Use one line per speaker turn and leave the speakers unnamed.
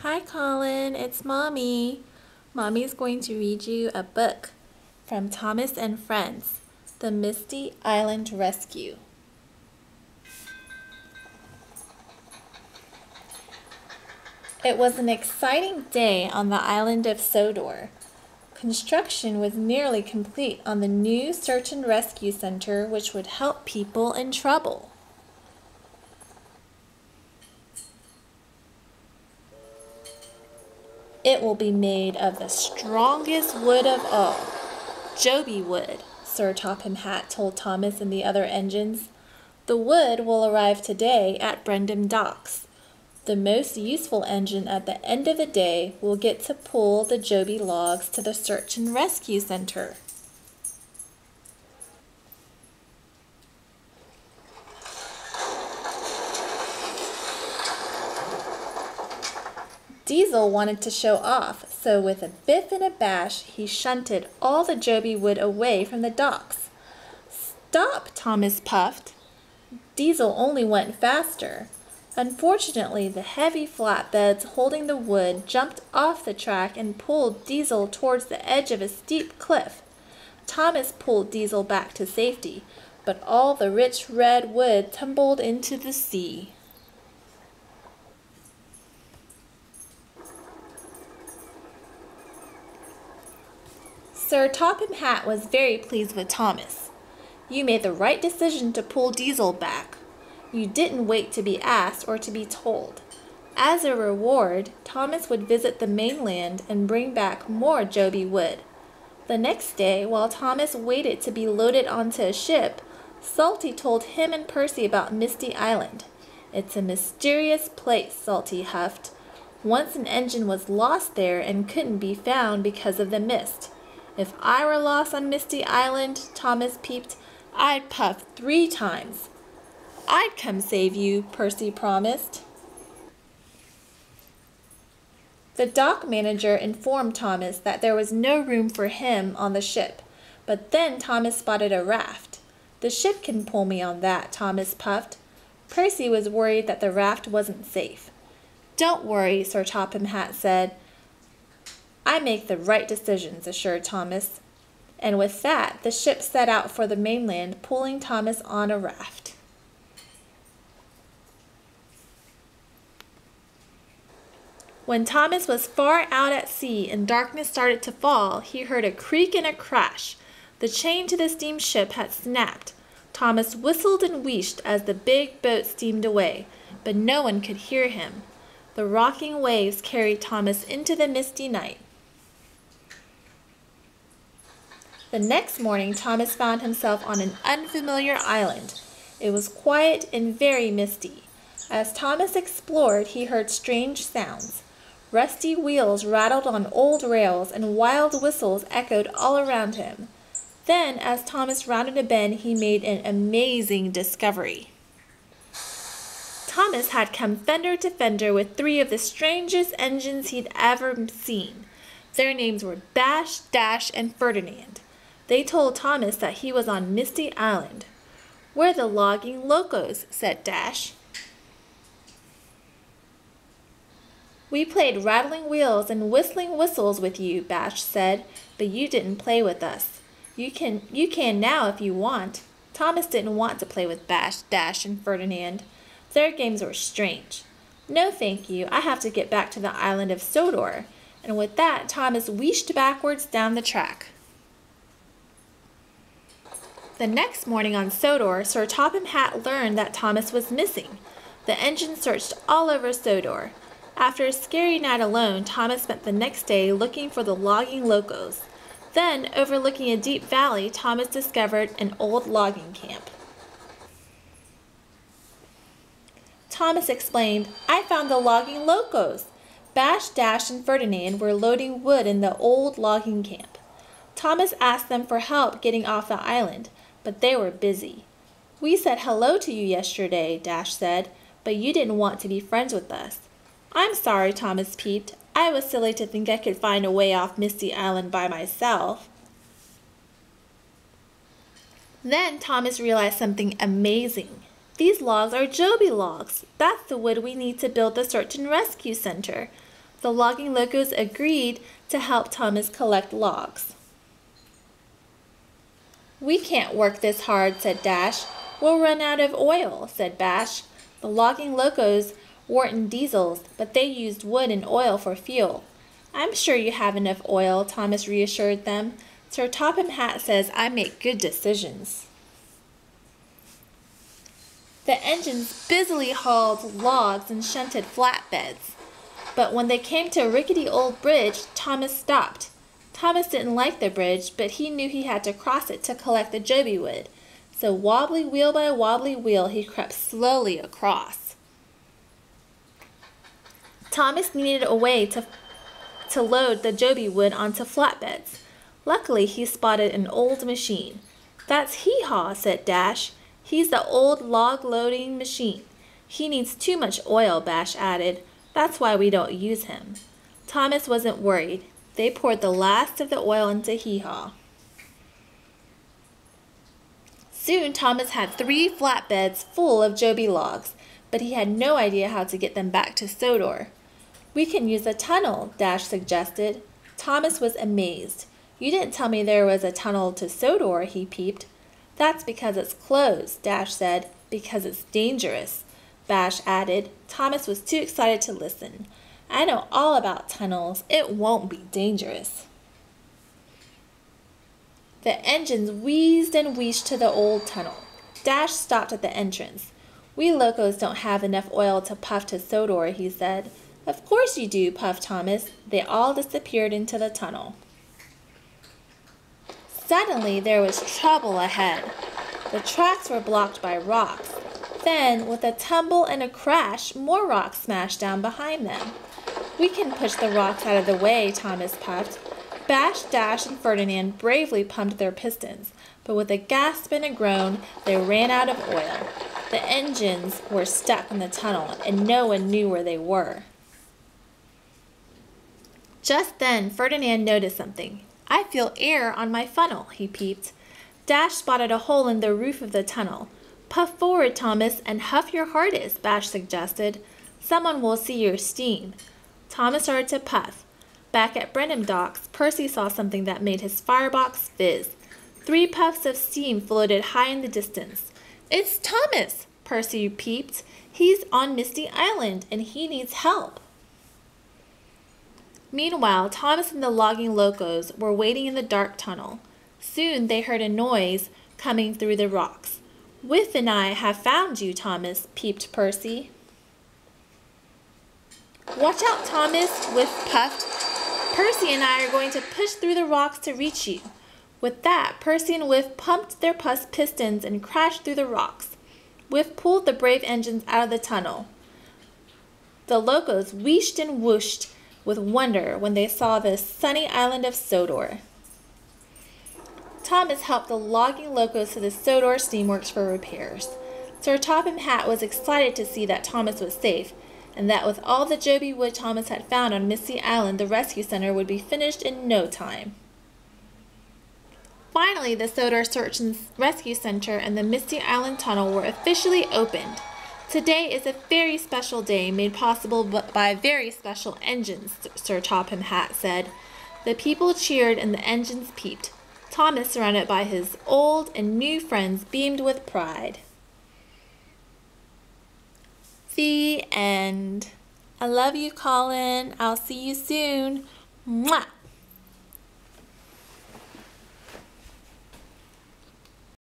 Hi Colin, it's Mommy. Mommy's going to read you a book from Thomas and Friends, The Misty Island Rescue. It was an exciting day on the island of Sodor. Construction was nearly complete on the new search and rescue center which would help people in trouble. It will be made of the strongest wood of all, Joby wood, Sir Topham Hatt told Thomas and the other engines. The wood will arrive today at Brendam Docks. The most useful engine at the end of the day will get to pull the Joby logs to the search and rescue center. Diesel wanted to show off, so with a biff and a bash, he shunted all the Joby wood away from the docks. "Stop!" Thomas puffed. Diesel only went faster. Unfortunately, the heavy flatbeds holding the wood jumped off the track and pulled Diesel towards the edge of a steep cliff. Thomas pulled Diesel back to safety, but all the rich red wood tumbled into the sea. Sir Topham Hatt was very pleased with Thomas. "You made the right decision to pull Diesel back. You didn't wait to be asked or to be told." As a reward, Thomas would visit the mainland and bring back more Joby wood. The next day, while Thomas waited to be loaded onto a ship, Salty told him and Percy about Misty Island. "It's a mysterious place," Salty huffed. "Once an engine was lost there and couldn't be found because of the mist. If I were lost on Misty Island," Thomas peeped, "I'd puff 3 times. "I'd come save you," Percy promised. The dock manager informed Thomas that there was no room for him on the ship, but then Thomas spotted a raft. "The ship can pull me on that," Thomas puffed. Percy was worried that the raft wasn't safe. "Don't worry," Sir Topham Hatt said. "I make the right decisions," assured Thomas. And with that, the ship set out for the mainland, pulling Thomas on a raft. When Thomas was far out at sea and darkness started to fall, he heard a creak and a crash. The chain to the steamship had snapped. Thomas whistled and wheeshed as the big boat steamed away, but no one could hear him. The rocking waves carried Thomas into the misty night. The next morning, Thomas found himself on an unfamiliar island. It was quiet and very misty. As Thomas explored, he heard strange sounds. Rusty wheels rattled on old rails and wild whistles echoed all around him. Then, as Thomas rounded a bend, he made an amazing discovery. Thomas had come fender to fender with 3 of the strangest engines he'd ever seen. Their names were Bash, Dash, and Ferdinand. They told Thomas that he was on Misty Island. "We're the logging locos," said Dash. "We played rattling wheels and whistling whistles with you," Bash said, "but you didn't play with us. You can now if you want." Thomas didn't want to play with Bash, Dash, and Ferdinand. Their games were strange. "No, thank you. I have to get back to the island of Sodor." And with that, Thomas wheeshed backwards down the track. The next morning on Sodor, Sir Topham Hatt learned that Thomas was missing. The engine searched all over Sodor. After a scary night alone, Thomas spent the next day looking for the logging locos. Then, overlooking a deep valley, Thomas discovered an old logging camp. Thomas explained, "I found the logging locos." Bash, Dash, and Ferdinand were loading wood in the old logging camp. Thomas asked them for help getting off the island, but they were busy. "We said hello to you yesterday," Dash said, "but you didn't want to be friends with us." "I'm sorry," Thomas peeped. "I was silly to think I could find a way off Misty Island by myself." Then Thomas realized something amazing. These logs are Joby logs. That's the wood we need to build the search and rescue center. The logging locos agreed to help Thomas collect logs. "We can't work this hard," said Dash. "We'll run out of oil," said Bash. The logging locos weren't diesels, but they used wood and oil for fuel. "I'm sure you have enough oil," Thomas reassured them. "Sir Topham Hatt says I make good decisions." The engines busily hauled logs and shunted flatbeds. But when they came to a rickety old bridge, Thomas stopped. Thomas didn't like the bridge, but he knew he had to cross it to collect the joby wood. So wobbly wheel by wobbly wheel, he crept slowly across. Thomas needed a way to load the joby wood onto flatbeds. Luckily, he spotted an old machine. "That's Hee-Haw," said Dash. "He's the old log-loading machine. He needs too much oil," Bash added. "That's why we don't use him." Thomas wasn't worried. They poured the last of the oil into Hee-Haw. Soon Thomas had 3 flatbeds full of joby logs, but he had no idea how to get them back to Sodor. "We can use a tunnel," Dash suggested. Thomas was amazed. "You didn't tell me there was a tunnel to Sodor," he peeped. "That's because it's closed," Dash said. "Because it's dangerous," Bash added. Thomas was too excited to listen. "I know all about tunnels. It won't be dangerous." The engines wheezed and wheezed to the old tunnel. Dash stopped at the entrance. "We locos don't have enough oil to puff to Sodor," he said. "Of course you do," puffed Thomas. They all disappeared into the tunnel. Suddenly there was trouble ahead. The tracks were blocked by rocks. Then, with a tumble and a crash, more rocks smashed down behind them. "We can push the rocks out of the way," Thomas puffed. Bash, Dash, and Ferdinand bravely pumped their pistons, but with a gasp and a groan, they ran out of oil. The engines were stuck in the tunnel, and no one knew where they were. Just then, Ferdinand noticed something. "I feel air on my funnel," he peeped. Dash spotted a hole in the roof of the tunnel. "Puff forward, Thomas, and huff your hardest," Bash suggested. "Someone will see your steam." Thomas started to puff. Back at Brenham Docks, Percy saw something that made his firebox fizz. 3 puffs of steam floated high in the distance. "It's Thomas," Percy peeped. "He's on Misty Island, and he needs help." Meanwhile, Thomas and the logging locos were waiting in the dark tunnel. Soon they heard a noise coming through the rocks. "Whiff and I have found you, Thomas," peeped Percy. "Watch out, Thomas," Whiff puffed. "Percy and I are going to push through the rocks to reach you." With that, Percy and Whiff pumped their pistons and crashed through the rocks. Whiff pulled the brave engines out of the tunnel. The locos wheeshed and whooshed with wonder when they saw the sunny island of Sodor. Thomas helped the logging locos to the Sodor steamworks for repairs. Sir Topham Hatt was excited to see that Thomas was safe, and that with all the joby wood Thomas had found on Misty Island, the rescue center would be finished in no time. Finally, the Sodor Search and Rescue Center and the Misty Island Tunnel were officially opened. "Today is a very special day, made possible by very special engines," Sir Topham Hatt said. The people cheered and the engines peeped. Thomas, surrounded by his old and new friends, beamed with pride. The end. I love you, Colin. I'll see you soon. Mwah!